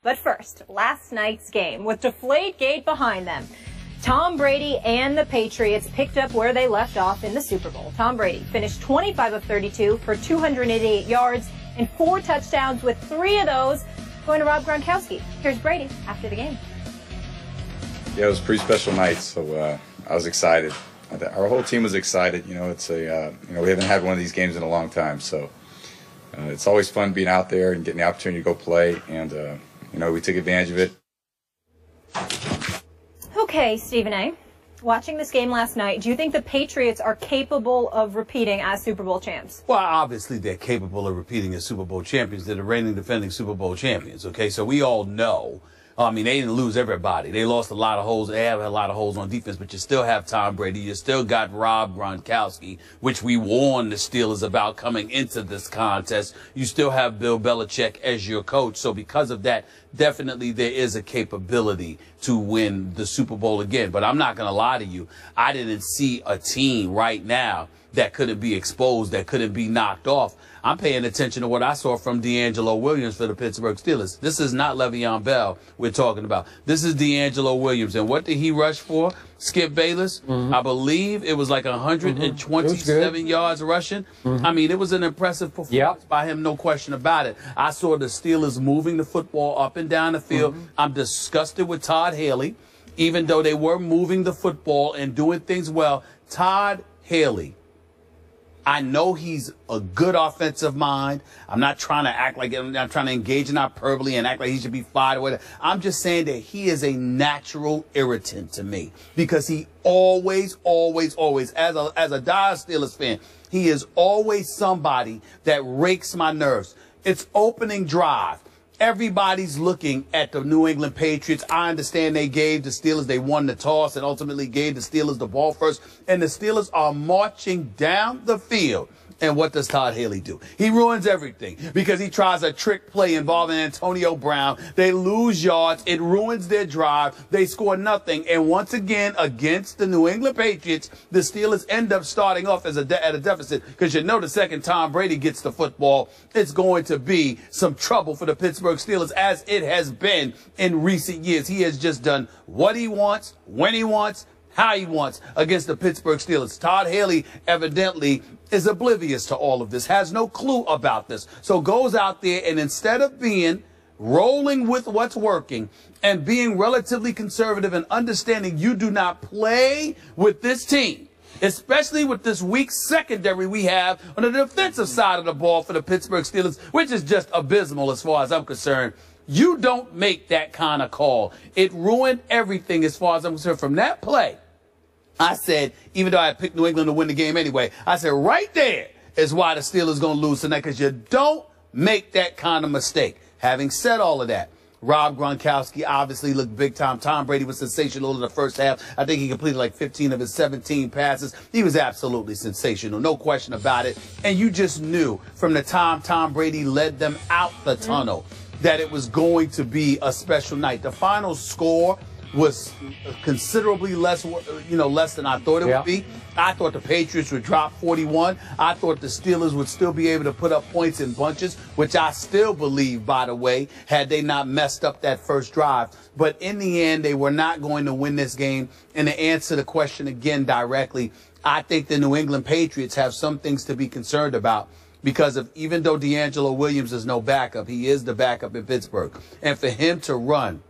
But first, last night's game with Deflategate behind them. Tom Brady and the Patriots picked up where they left off in the Super Bowl. Tom Brady finished 25 of 32 for 288 yards and 4 touchdowns, with 3 of those going to Rob Gronkowski. Here's Brady after the game. Yeah, it was a pretty special night, so I was excited. Our whole team was excited. You know, it's a we haven't had one of these games in a long time, so it's always fun being out there and getting the opportunity to go play, and we took advantage of it. Okay, Stephen A., watching this game last night, do you think the Patriots are capable of repeating as Super Bowl champs? Well, obviously they're capable of repeating as Super Bowl champions. They're the reigning defending Super Bowl champions, okay? So we all know. I mean, they didn't lose everybody. They lost a lot of holes. They have a lot of holes on defense, but you still have Tom Brady. You still got Rob Gronkowski, which we warned the Steelers about coming into this contest. You still have Bill Belichick as your coach. So because of that, definitely there is a capability to win the Super Bowl again. But I'm not going to lie to you. I didn't see a team right now that couldn't be exposed, that couldn't be knocked off. I'm paying attention to what I saw from DeAngelo Williams for the Pittsburgh Steelers. This is not Le'Veon Bell we're talking about. This is DeAngelo Williams. And what did he rush for? Skip Bayless? I believe it was like 127 yards rushing. I mean, it was an impressive performance by him, no question about it. I saw the Steelers moving the football up and down the field. I'm disgusted with Todd Haley, even though they were moving the football and doing things well. Todd Haley, I know he's a good offensive mind. I'm not trying to act like I'm not trying to engage in hyperbole and act like he should be fired or whatever. I'm just saying that he is a natural irritant to me because he always, as a dire Steelers fan, he is always somebody that rakes my nerves. It's opening drive. Everybody's looking at the New England Patriots. I understand they gave the Steelers, they won the toss and ultimately gave the Steelers the ball first. And the Steelers are marching down the field. And what does Todd Haley do? He ruins everything because he tries a trick play involving Antonio Brown. They lose yards. It ruins their drive. They score nothing. And once again, against the New England Patriots, the Steelers end up starting off as at a deficit because the second Tom Brady gets the football, it's going to be some trouble for the Pittsburgh Steelers, as it has been in recent years. He has just done what he wants, when he wants, how he wants against the Pittsburgh Steelers. Todd Haley evidently is oblivious to all of this, has no clue about this. So goes out there and instead of rolling with what's working and being relatively conservative and understanding you do not play with this team, especially with this weak secondary we have on the defensive side of the ball for the Pittsburgh Steelers, which is just abysmal as far as I'm concerned. You don't make that kind of call. It ruined everything as far as I'm concerned. From that play, I said, even though I picked New England to win the game anyway, I said right there is why the Steelers going to lose tonight, because you don't make that kind of mistake. Having said all of that, Rob Gronkowski obviously looked big time. Tom Brady was sensational in the first half. I think he completed like 15 of his 17 passes. He was absolutely sensational, no question about it. And you just knew from the time Tom Brady led them out the tunnel that it was going to be a special night. The final score was considerably less than I thought it would be. I thought the Patriots would drop 41. I thought the Steelers would still be able to put up points in bunches, which I still believe, by the way, had they not messed up that first drive. But in the end, they were not going to win this game. And to answer the question again directly, I think the New England Patriots have some things to be concerned about. Because even though DeAngelo Williams is no backup, he is the backup in Pittsburgh. And for him to run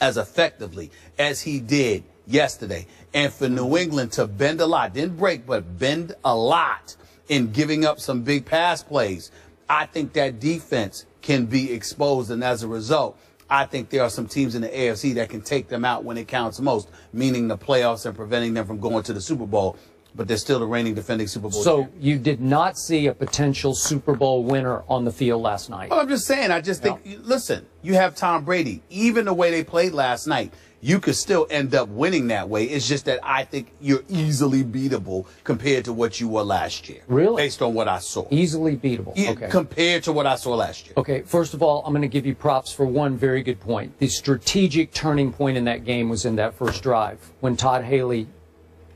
as effectively as he did yesterday, and for New England to bend a lot, didn't break, but bend a lot in giving up some big pass plays, I think that defense can be exposed. And as a result, I think there are some teams in the AFC that can take them out when it counts most, meaning the playoffs and preventing them from going to the Super Bowl. But they're still the reigning defending Super Bowl champion. So you did not see a potential Super Bowl winner on the field last night? Well, I'm just saying, I just think, listen, you have Tom Brady. Even the way they played last night, you could still end up winning that way. It's just that I think you're easily beatable compared to what you were last year. Really? Based on what I saw. Easily beatable. Okay. Compared to what I saw last year. Okay, first of all, I'm going to give you props for one very good point. The strategic turning point in that game was in that first drive when Todd Haley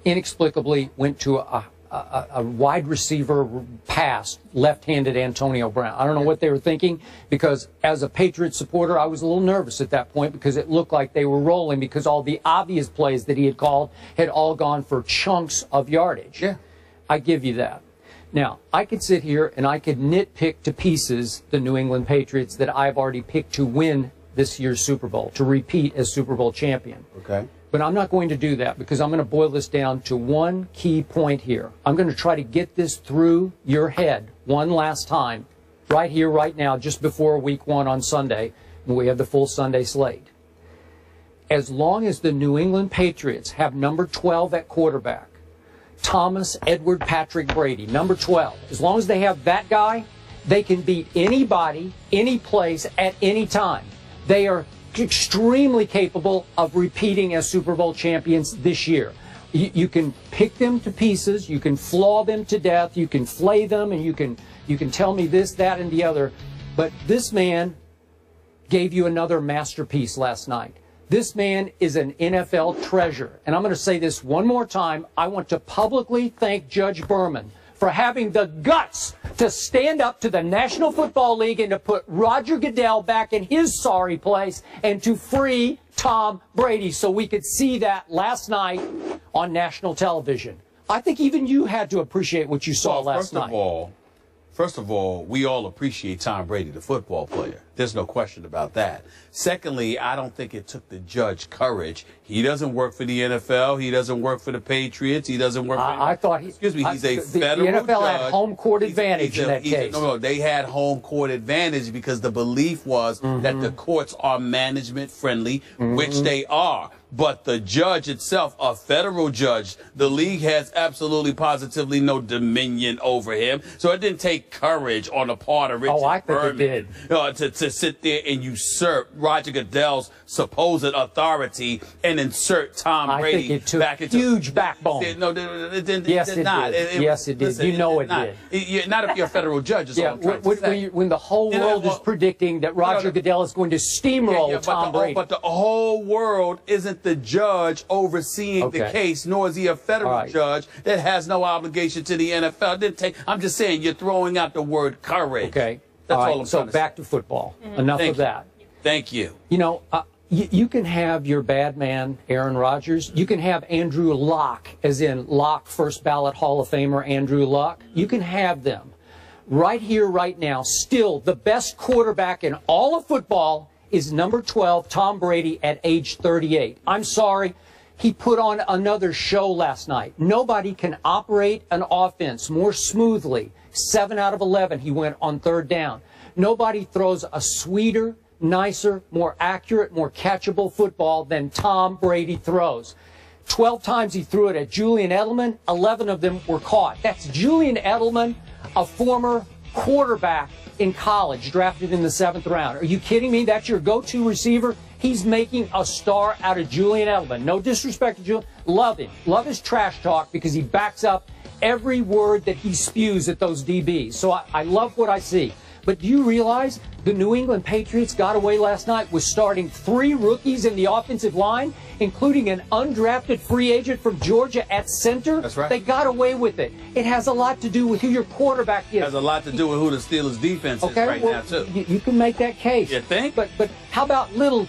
inexplicably went to a a wide receiver pass left-handed Antonio Brown. I don't know what they were thinking, because as a Patriots supporter, I was a little nervous at that point because it looked like they were rolling, because all the obvious plays that he had called had all gone for chunks of yardage. Yeah. I give you that. Now, I could sit here and I could nitpick to pieces the New England Patriots that I've already picked to win this year's Super Bowl, to repeat as Super Bowl champion. Okay. But I'm not going to do that, because I'm going to boil this down to one key point here. I'm going to try to get this through your head one last time, right here, right now, just before Week 1 on Sunday, when we have the full Sunday slate. As long as the New England Patriots have number 12 at quarterback, Thomas Edward Patrick Brady, number 12, as long as they have that guy, they can beat anybody, any place, at any time. They are extremely capable of repeating as Super Bowl champions this year. You can pick them to pieces, you can flaw them to death, you can flay them, and you can tell me this, that, and the other. But this man gave you another masterpiece last night. This man is an NFL treasure. And I'm going to say this one more time. I want to publicly thank Judge Berman for having the guts to stand up to the National Football League and to put Roger Goodell back in his sorry place and to free Tom Brady, so we could see that last night on national television. I think even you had to appreciate what you saw last night. First of all, we all appreciate Tom Brady, the football player. There's no question about that. Secondly, I don't think it took the judge courage. He doesn't work for the NFL. He doesn't work for the Patriots. He doesn't work for... I thought he... Excuse me, he's a federal judge. The NFL had home court advantage in that case. No, they had home court advantage because the belief was that the courts are management friendly, which they are. But the judge itself, a federal judge, the league has absolutely positively no dominion over him. So it didn't take courage on the part of Richard Berman to sit there and usurp Roger Goodell's supposed authority and insert Tom Brady back into... huge backbone. No, it didn't. Yes, it did. Yes, it did. Listen, you know it did. Not if you're a federal judge, is all I'm trying to say. When the whole world is predicting that Roger Goodell is going to steamroll Tom Brady. But the whole world isn't the judge overseeing the case, nor is he a federal judge that has no obligation to the NFL. It didn't take... I'm just saying, you're throwing out the word courage. Okay. That's all I'm so trying to back to football. Enough of that. Thank you. You know, you can have your bad man, Aaron Rodgers. You can have Andrew Luck, as in Luck, first ballot Hall of Famer Andrew Luck. You can have them. Right here, right now, still the best quarterback in all of football is number 12, Tom Brady, at age 38. I'm sorry. He put on another show last night. Nobody can operate an offense more smoothly. 7 out of 11 he went on third down. Nobody throws a sweeter, nicer, more accurate, more catchable football than Tom Brady throws. 12 times he threw it at Julian Edelman. 11 of them were caught. That's Julian Edelman, a former quarterback in college, drafted in the 7th round. Are you kidding me? That's your go-to receiver? He's making a star out of Julian Edelman. No disrespect to Julian. Love him. Love his trash talk because he backs up every word that he spews at those DBs. So I love what I see. But do you realize the New England Patriots got away last night with starting 3 rookies in the offensive line, including an undrafted free agent from Georgia at center? That's right. They got away with it. It has a lot to do with who your quarterback is. It has a lot to do with who the Steelers' defense is right now, too. You can make that case. You think? But how about little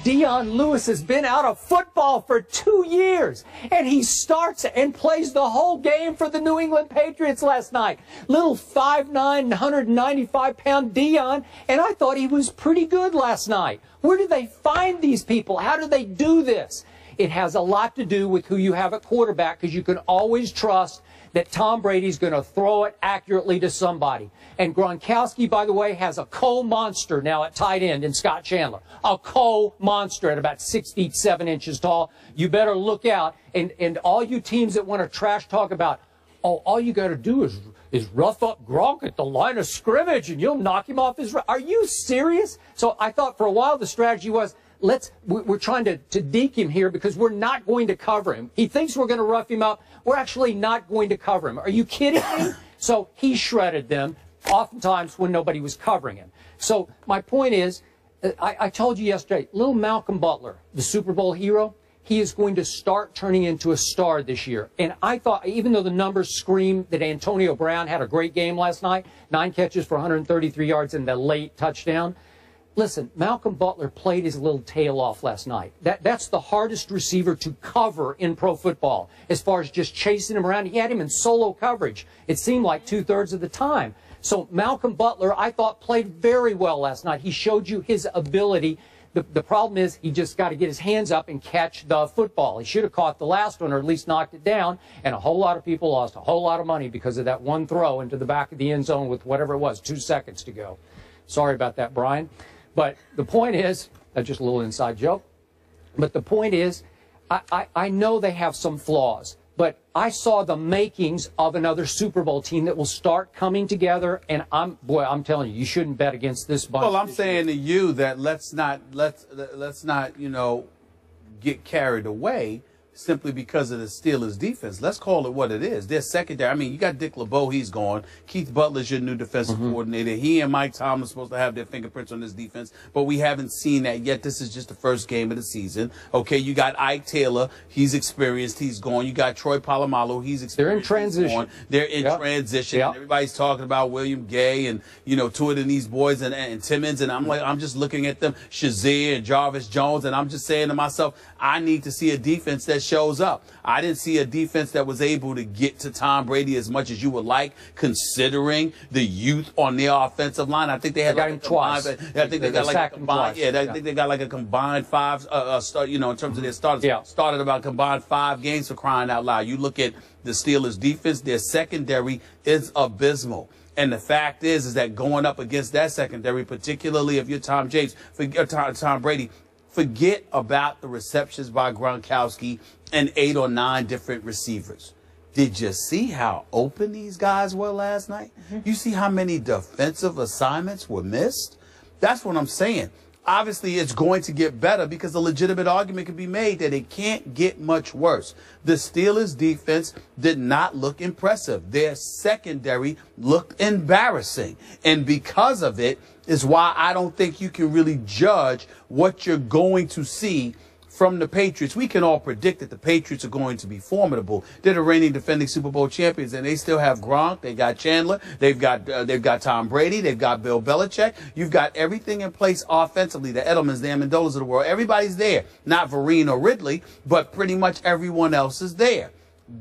Dion Lewis has been out of football for 2 years, and he starts and plays the whole game for the New England Patriots last night. Little 5'9", 195-pound Dion, and I thought he was pretty good last night. Where do they find these people? How do they do this? It has a lot to do with who you have at quarterback, because you can always trust that Tom Brady's going to throw it accurately to somebody. And Gronkowski, by the way, has a co-monster now at tight end in Scott Chandler. A co-monster at about 6 feet 7 inches tall. You better look out. And all you teams that want to trash talk about, oh, all you got to do is rough up Gronk at the line of scrimmage and you'll knock him off his... Are you serious? So I thought for a while the strategy was, we're trying to deke him here because we're not going to cover him. He thinks we're going to rough him up. We're actually not going to cover him. Are you kidding me? So he shredded them, oftentimes when nobody was covering him. So my point is, I told you yesterday, little Malcolm Butler, the Super Bowl hero, he is going to start turning into a star this year. And I thought, even though the numbers scream that Antonio Brown had a great game last night, 9 catches for 133 yards and the late touchdown, listen, Malcolm Butler played his little tail off last night. That's the hardest receiver to cover in pro football as far as just chasing him around. He had him in solo coverage. It seemed like 2/3 of the time. So Malcolm Butler, I thought, played very well last night. He showed you his ability. The problem is he just got to get his hands up and catch the football. He should have caught the last one or at least knocked it down, and a whole lot of people lost a whole lot of money because of that one throw into the back of the end zone with whatever it was, 2 seconds to go. Sorry about that, Brian. But the point is, just a little inside joke, but the point is, I know they have some flaws, but I saw the makings of another Super Bowl team that will start coming together, and I'm telling you, you shouldn't bet against this bunch. Well, I'm saying to you that let's not get carried away simply because of the Steelers' defense. Let's call it what it is. Their secondary. I mean, you got Dick LeBeau, he's gone. Keith Butler's your new defensive coordinator. He and Mike Tomlin are supposed to have their fingerprints on this defense, but we haven't seen that yet. This is just the first game of the season. Okay, you got Ike Taylor. He's experienced. He's gone. You got Troy Polamalu. He's experienced. They're in transition. They're in transition. Yep. And everybody's talking about William Gay and, two of these boys and Timmons, and I'm just looking at them, Shazier and Jarvis Jones, and I'm just saying to myself, I need to see a defense that shows up. I didn't see a defense that was able to get to Tom Brady as much as you would like, considering the youth on their offensive line. I think they had him twice. I think they got like a combined. I think they got like a combined 5. In terms of their starters, started about combined 5 games, for crying out loud. You look at the Steelers' defense; their secondary is abysmal. And the fact is that going up against that secondary, particularly if you're Tom Brady, forget about the receptions by Gronkowski and 8 or 9 different receivers. Did you see how open these guys were last night? You see how many defensive assignments were missed? That's what I'm saying. Obviously, it's going to get better because a legitimate argument can be made that it can't get much worse. The Steelers' defense did not look impressive. Their secondary looked embarrassing. And because of it is why I don't think you can really judge what you're going to see from the Patriots. We can all predict that the Patriots are going to be formidable. They're the reigning defending Super Bowl champions, and they still have Gronk. They got Chandler. They've got Tom Brady. They've got Bill Belichick. You've got everything in place offensively. The Edelmans, the Amendolas of the world. Everybody's there. Not Vereen or Ridley, but pretty much everyone else is there.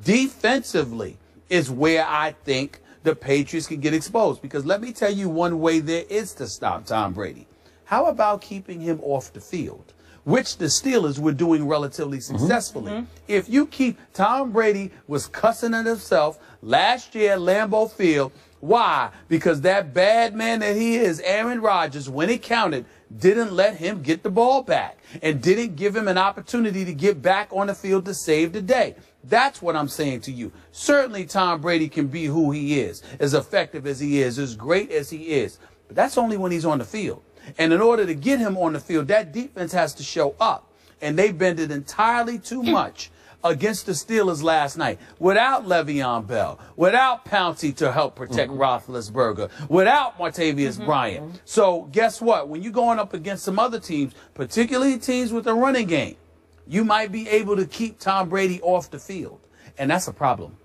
Defensively is where I think the Patriots can get exposed, because let me tell you one way there is to stop Tom Brady. How about keeping him off the field, which the Steelers were doing relatively successfully? If you keep Tom Brady was cussing at himself last year at Lambeau Field. Why? Because that bad man that he is, Aaron Rodgers, when it counted, didn't let him get the ball back and didn't give him an opportunity to get back on the field to save the day. That's what I'm saying to you. Certainly Tom Brady can be who he is, as effective as he is, as great as he is. But that's only when he's on the field. And in order to get him on the field, that defense has to show up. And they bended entirely too much against the Steelers last night. Without Le'Veon Bell, without Pouncey to help protect Roethlisberger, without Martavius Bryant. So guess what? When you're going up against some other teams, particularly teams with a running game, you might be able to keep Tom Brady off the field. And that's a problem.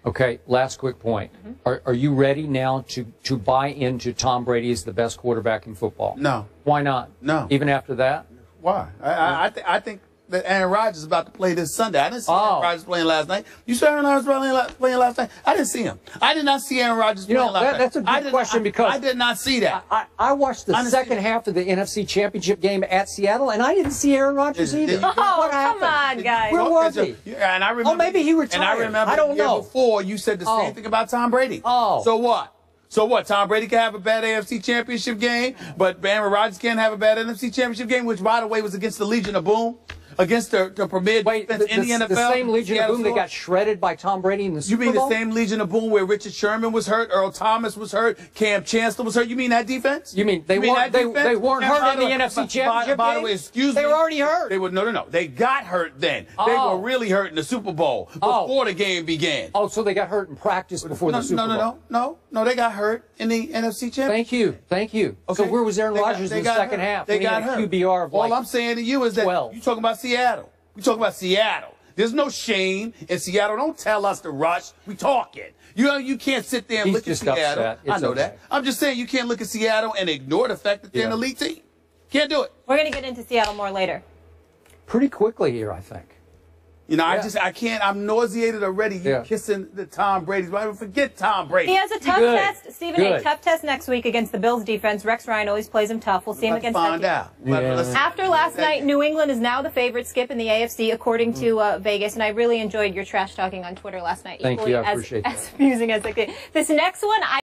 Okay, last quick point. Are you ready now to buy into Tom Brady as the best quarterback in football? No. Why not? No. Even after that? Why? I think that Aaron Rodgers is about to play this Sunday. I didn't see Aaron Rodgers playing last night. You saw Aaron Rodgers playing last night? I didn't see him. I did not see Aaron Rodgers playing last night. That's a good question, because I did not see that. I watched the second half of the NFC Championship game at Seattle, and I didn't see Aaron Rodgers either. Oh, What happened? come on, guys. Where was he? And I remember, maybe he retired. And I remember I don't the year know. before you said the same thing about Tom Brady. So what? So what? Tom Brady can have a bad AFC Championship game, but Aaron Rodgers can't have a bad NFC Championship game, which, by the way, was against the Legion of Boom. Against the premier defense in the NFL. The same Legion of Boom that got shredded by Tom Brady in the Super Bowl? You mean the same Legion of Boom where Richard Sherman was hurt, Earl Thomas was hurt, Cam Chancellor was hurt? You mean that defense? You mean they weren't hurt in the NFC Championship By the way, excuse me. They were already hurt. They were no. They got hurt then. They were really hurt in the Super Bowl before the game began. Oh, so they got hurt in practice before the Super Bowl? No, they got hurt in the NFC Championship. Thank you. Okay. So where was Aaron Rodgers in the second half? They got hurt. QBR of All I'm saying to you is that 12. you're talking about Seattle. We talk about Seattle. There's no shame in Seattle. Don't tell us to rush. We talking. You can't sit there and look at Seattle. I know that. I'm just saying you can't look at Seattle and ignore the fact that they're an elite team. Can't do it. We're going to get into Seattle more later. Pretty quickly here, I think. You know, I can't. I'm nauseated already. You kissing the Tom Brady's. Why forget Tom Brady? He has a tough test, Stephen A. Tough test next week against the Bills defense. Rex Ryan always plays him tough. We'll see him against. Find out. After last night, New England is now the favorite, Skip, in the AFC according to Vegas. And I really enjoyed your trash talking on Twitter last night. Thank you. I appreciate that. As amusing as it could. This next one,